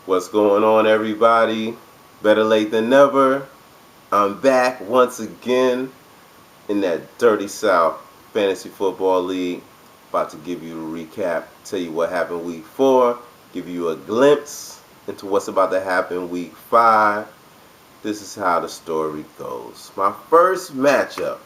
What's going on, everybody? Better late than never. I'm back once again in that Dirty South Fantasy Football League. About to give you a recap, tell you what happened week 4, give you a glimpse into what's about to happen week 5. This is how the story goes. My first matchup.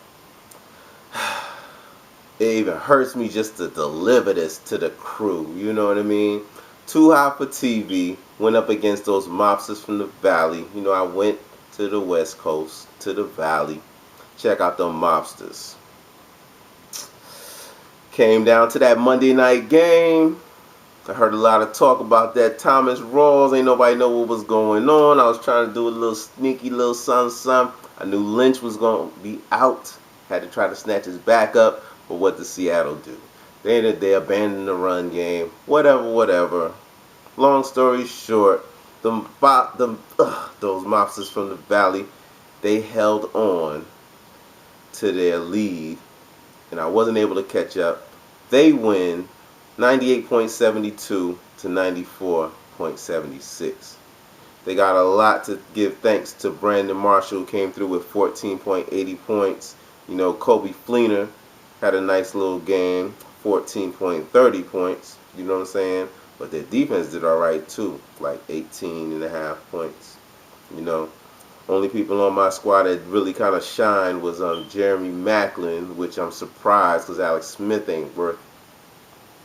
It even hurts me just to deliver this to the crew. You know what I mean? Too hot for TV. Went up against those mobsters from the valley. You know, I went to the west coast, to the valley. Check out them mobsters. Came down to that Monday night game. I heard a lot of talk about that Thomas Rawls. Ain't nobody know what was going on. I was trying to do a little sneaky little something. I knew Lynch was going to be out. Had to try to snatch his back up. But what did Seattle do? They abandoned the run game. Whatever. Long story short, those mobsters from the valley, they held on to their lead, and I wasn't able to catch up. They win 98.72 to 94.76. They got a lot to give thanks to Brandon Marshall, who came through with 14.80 points. You know, Kobe Fleener had a nice little game, 14.30 points. You know what I'm saying? But their defense did all right too, like 18.5 points. You know, only people on my squad that really kind of shined was Jeremy Macklin, which I'm surprised because Alex Smith ain't worth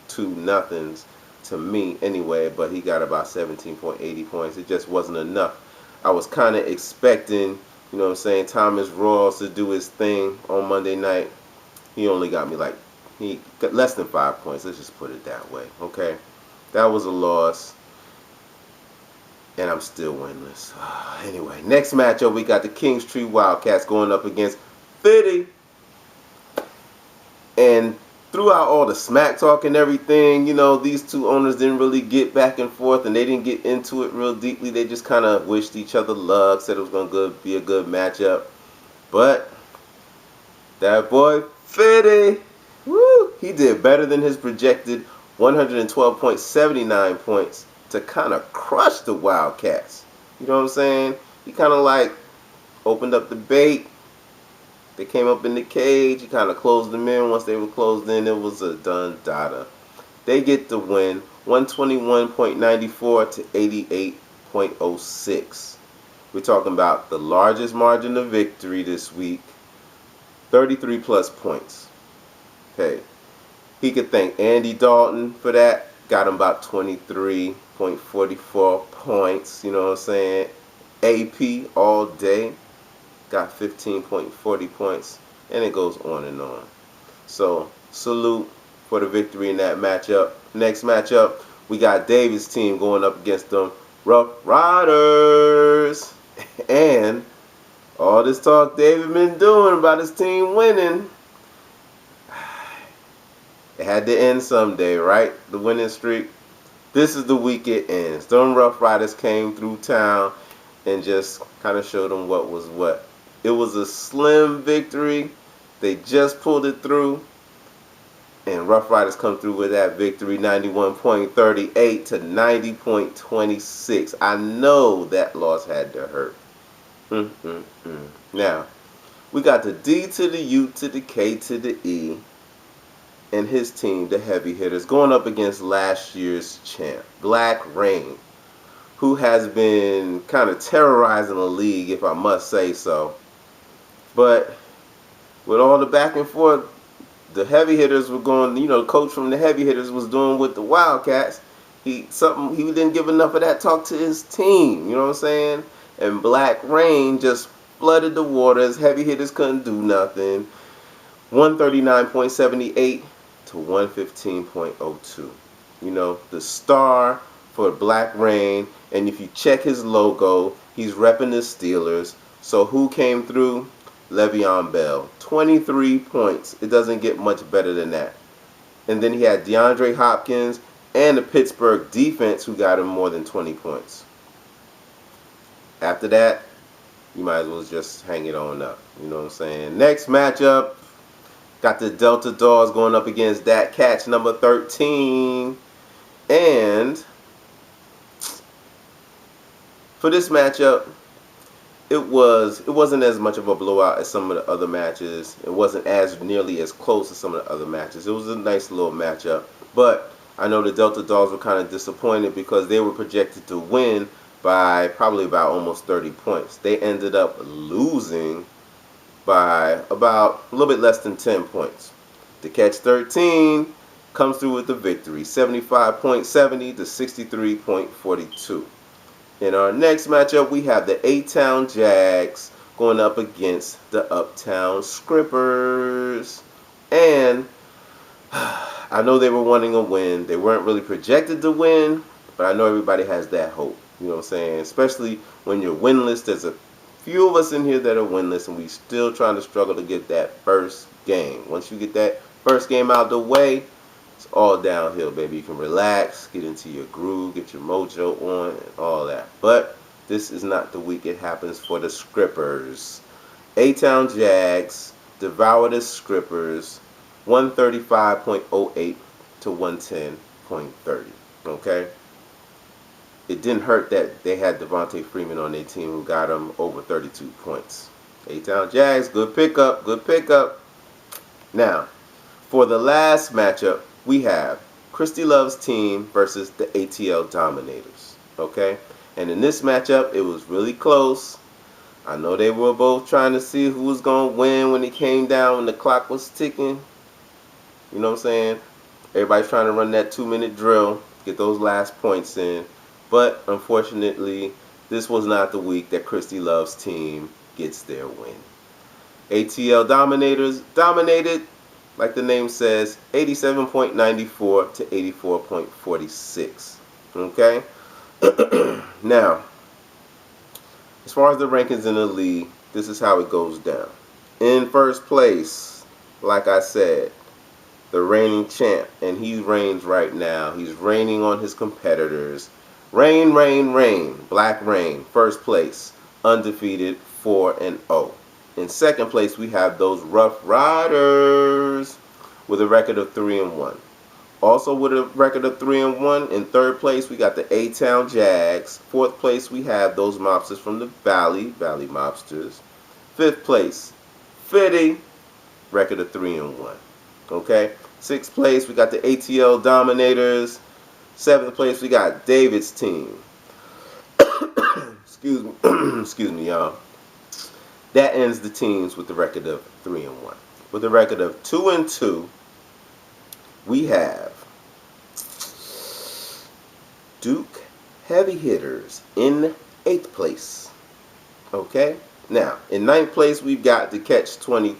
two nothings to me anyway, but he got about 17.80 points. It just wasn't enough. I was kind of expecting, you know what I'm saying, Thomas Rawls to do his thing on Monday night. He only got me he got less than 5 points. Let's just put it that way, okay? That was a loss, and I'm still winless. Anyway, next matchup, we got the Kingstree Wildcats going up against Fitty. And throughout all the smack talk and everything, you know, these two owners didn't really get back and forth, and they didn't get into it real deeply. They just kind of wished each other luck, said it was going to be a good matchup. But that boy Fitty, woo, he did better than his projected 112.79 points to kind of crush the Wildcats. You know what I'm saying? He kind of like opened up the bait. They came up in the cage. He kind of closed them in. Once they were closed in, it was a done data. They get the win, 121.94 to 88.06. We're talking about the largest margin of victory this week, 33 plus points. Hey, he could thank Andy Dalton for that. Got him about 23.44 points. You know what I'm saying? AP all day. Got 15.40 points. And it goes on and on. So, salute for the victory in that matchup. Next matchup, we got David's team going up against them Rough Riders. And all this talk David been doing about his team winning, it had to end someday, right? The winning streak. This is the week it ends. Them Rough Riders came through town and just kind of showed them what was what. It was a slim victory. They just pulled it through. And Rough Riders come through with that victory, 91.38 to 90.26. I know that loss had to hurt. Now, we got the D to the U to the K to the E and his team, the Heavy Hitters, going up against last year's champ, Black Rain, who has been kind of terrorizing the league, if I must say so. But with all the back and forth, the Heavy Hitters were going, you know, the coach from the Heavy Hitters was doing with the Wildcats. He didn't give enough of that talk to his team, you know what I'm saying? And Black Rain just flooded the waters. Heavy Hitters couldn't do nothing. 139.78 to 115.02. You know, the star for Black Rain. And if you check his logo, he's repping the Steelers. So who came through? Le'Veon Bell. 23 points. It doesn't get much better than that. And then he had DeAndre Hopkins and the Pittsburgh defense who got him more than 20 points. After that, you might as well just hang it on up. You know what I'm saying? Next matchup, got the Delta Dogs going up against that Catch number 13. And For this matchup, it wasn't as much of a blowout as some of the other matches. It wasn't as nearly as close as some of the other matches. It was a nice little matchup, but I know the Delta Dogs were kind of disappointed because they were projected to win by probably about almost 30 points. They ended up losing by about a little bit less than 10 points. The Catch 13 comes through with the victory, 75.70 to 63.42. In our next matchup, we have the A-Town Jags going up against the Uptown Scrippers. And I know they were wanting a win. They weren't really projected to win, but I know everybody has that hope. You know what I'm saying? Especially when you're winless. There's a few of us in here that are winless, and we still trying to struggle to get that first game. Once you get that first game out the way, it's all downhill, baby. You can relax, get into your groove, get your mojo on, and all that. But this is not the week it happens for the Scrippers. A-Town Jags devour the Scrippers 135.08 to 110.30. Okay? It didn't hurt that they had Devontae Freeman on their team who got them over 32 points. A-Town Jags, good pickup, good pickup. Now, for the last matchup, we have Christie Love's team versus the ATL Dominators. Okay? And in this matchup, it was really close. I know they were both trying to see who was going to win when it came down, when the clock was ticking. You know what I'm saying? Everybody's trying to run that 2-minute drill, get those last points in. But unfortunately, this was not the week that Christie Love's team gets their win. ATL Dominators dominated, like the name says, 87.94 to 84.46. Okay? Now, as far as the rankings in the league, this is how it goes down. In first place, like I said, the reigning champ, and he reigns right now. He's reigning on his competitors. Reign, reign, reign. Black Rain, first place, undefeated, 4-0. In second place, we have those Rough Riders with a record of 3-1. Also with a record of 3-1, in third place, we got the A-Town Jags. Fourth place, we have those mobsters from the Valley Mobsters. Fifth place, Fitty, record of 3-1. Okay? Sixth place, we got the ATL Dominators. Seventh place, we got David's team. Excuse me, y'all. That ends the teams with the record of 3-1. With a record of 2-2, we have D.U.K.E Heavy Hitters in 8th place. Okay? Now, in 9th place, we've got the Catch 20,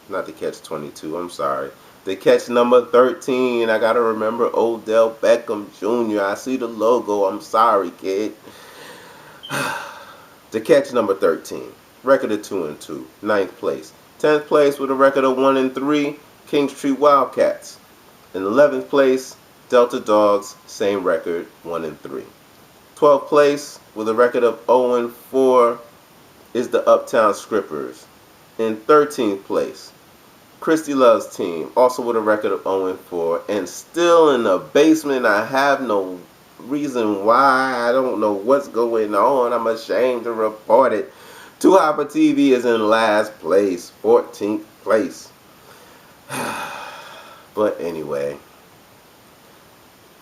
not the Catch 22, I'm sorry. The Catch number 13. I got to remember Odell Beckham Jr. I see the logo. I'm sorry, kid. The Catch number 13. Record of 2-2. 9th place. 10th place with a record of 1-3. Kingstree Wildcats. In 11th place, Delta Dogs, same record, 1-3. 12th place with a record of 0-4 is the Uptown Scrippers. In 13th place, Christie Love's team, also with a record of 0-4, and still in the basement. I have no reason why. I don't know what's going on. I'm ashamed to report it. Too Hopper TV is in last place, 14th place. But anyway,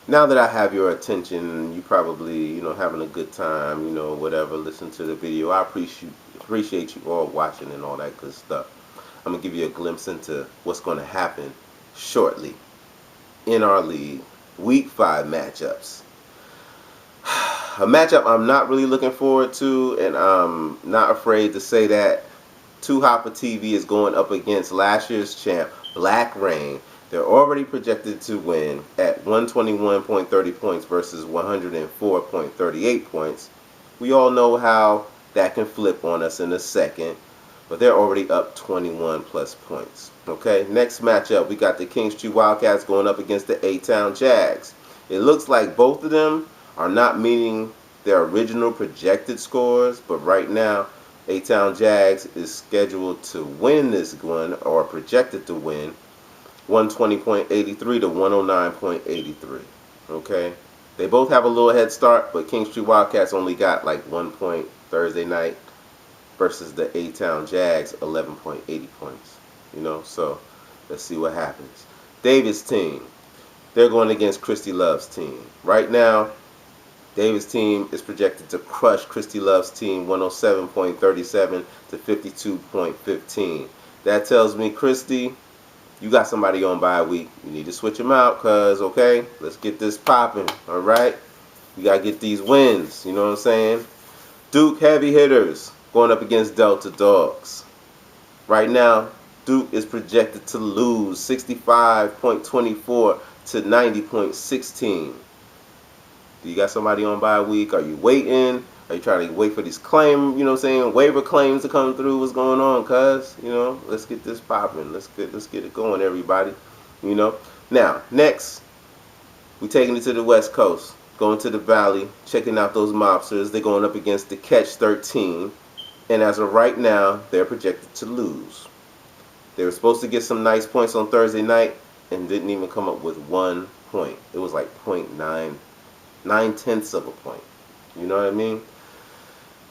now that I have your attention, you probably, having a good time, whatever, listen to the video. I appreciate you all watching and all that good stuff. I'm going to give you a glimpse into what's going to happen shortly in our league. Week 5 matchups. A matchup I'm not really looking forward to, and I'm not afraid to say that. Too Hopper TV is going up against last year's champ, Black Rain. They're already projected to win at 121.30 points versus 104.38 points. We all know how that can flip on us in a second, but they're already up 21 plus points. Okay, next matchup, we got the Kingstree Wildcats going up against the A-Town Jags. It looks like both of them are not meeting their original projected scores, but right now, A-Town Jags is scheduled to win this one, or projected to win, 120.83 to 109.83. Okay? They both have a little head start, but King Street Wildcats only got like 1 point Thursday night versus the A-Town Jags 11.80 points. So let's see what happens. Davis' team, they're going against Christie Love's team. Right now, Davis' team is projected to crush Christie Love's team 107.37 to 52.15. That tells me, Christie, you got somebody on bye week. You need to switch them out, cuz, okay? Let's get this popping, all right? You got to get these wins, you know what I'm saying? Duke heavy hitters going up against Delta Dogs. Right now, Duke is projected to lose 65.24 to 90.16. Do you got somebody on bye week? Are you waiting? Are you trying to wait for these waiver claims to come through? What's going on, cuz? Let's get this popping. Let's get it going, everybody. Now, next, we're taking it to the West Coast. Going to the Valley, checking out those mobsters. They're going up against the Catch 13. And as of right now, they're projected to lose. They were supposed to get some nice points on Thursday night and didn't even come up with 1 point. It was like 0.9 of a point. You know what I mean?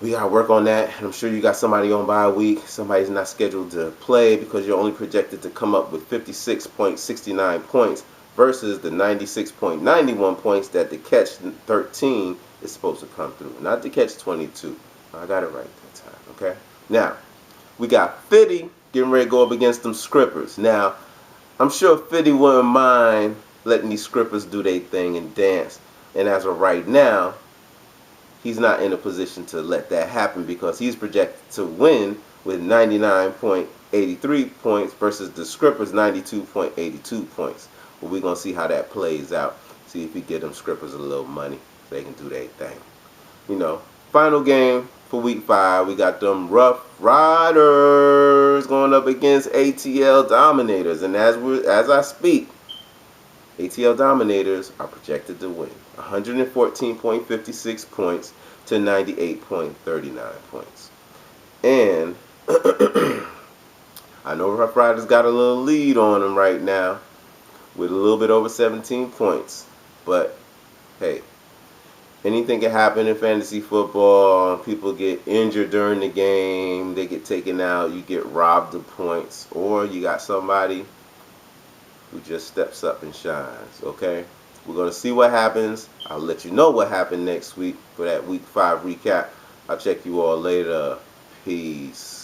We got to work on that. And I'm sure you got somebody on bye week. Somebody's not scheduled to play because you're only projected to come up with 56.69 points versus the 96.91 points that the Catch 13 is supposed to come through. Not the Catch 22. I got it right that time, okay? Now, we got 50 getting ready to go up against them Scrippers. Now, I'm sure 50 wouldn't mind letting these Scrippers do their thing and dance. And as of right now, he's not in a position to let that happen because he's projected to win with 99.83 points versus the Scrippers 92.82 points. But we're going to see how that plays out. See if we get them Scrippers a little money so they can do their thing. Final game for week 5, we got them Rough Riders going up against ATL Dominators. And as I speak, ATL Dominators are projected to win 114.56 points to 98.39 points. And I know Rough Riders got a little lead on them right now with a little bit over 17 points. But, hey, anything can happen in fantasy football. People get injured during the game. They get taken out. You get robbed of points. Or you got somebody who just steps up and shines, okay? We're going to see what happens. I'll let you know what happened next week for that week 5 recap. I'll check you all later. Peace.